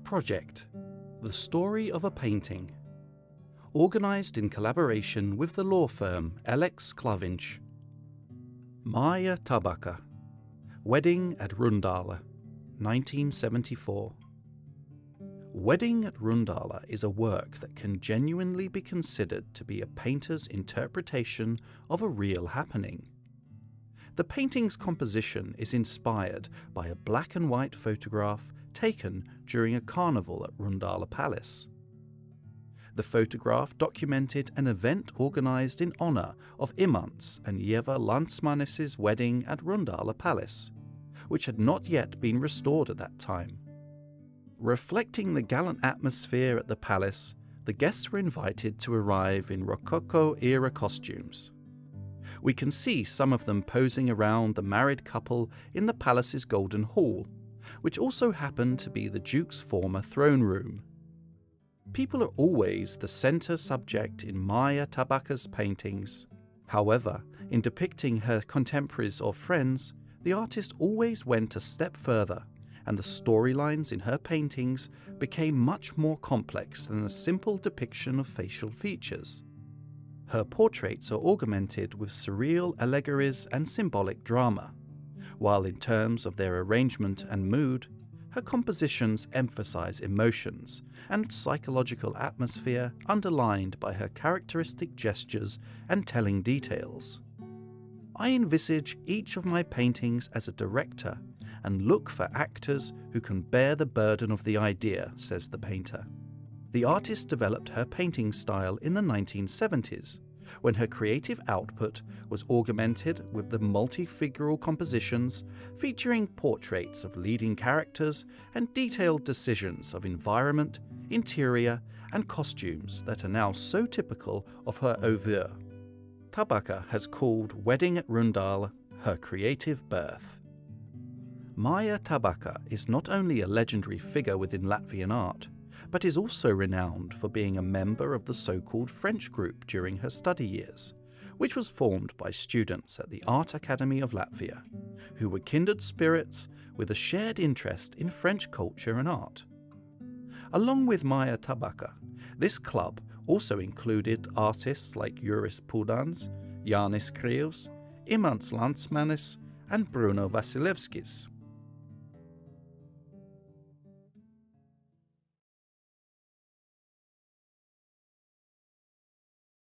Project: The Story of a Painting. Organised in collaboration with the law firm Alex Klavinch. Maija Tabaka. Wedding at Rundāle, 1974. Wedding at Rundāle is a work that can genuinely be considered to be a painter's interpretation of a real happening. The painting's composition is inspired by a black and white photograph taken during a carnival at Rundāle Palace. The photograph documented an event organised in honour of Imants and Ieva Landsmanis' wedding at Rundāle Palace, which had not yet been restored at that time. Reflecting the gallant atmosphere at the palace, the guests were invited to arrive in Rococo-era costumes. We can see some of them posing around the married couple in the palace's Golden Hall, which also happened to be the Duke's former throne room. People are always the centre subject in Maija Tabaka's paintings. However, in depicting her contemporaries or friends, the artist always went a step further, and the storylines in her paintings became much more complex than a simple depiction of facial features. Her portraits are augmented with surreal allegories and symbolic drama, while in terms of their arrangement and mood, her compositions emphasize emotions and psychological atmosphere underlined by her characteristic gestures and telling details. I envisage each of my paintings as a director and look for actors who can bear the burden of the idea, says the painter. The artist developed her painting style in the 1970s, when her creative output was augmented with the multi-figural compositions featuring portraits of leading characters and detailed decisions of environment, interior and costumes that are now so typical of her oeuvre. Tabaka has called Wedding at Rundāle her creative birth. Maija Tabaka is not only a legendary figure within Latvian art, but is also renowned for being a member of the so-called French group during her study years, which was formed by students at the Art Academy of Latvia, who were kindred spirits with a shared interest in French culture and art. Along with Maija Tabaka, this club also included artists like Juris Pudans, Jānis Krievs, Imants Landsmanis, and Bruno Vasilevskis.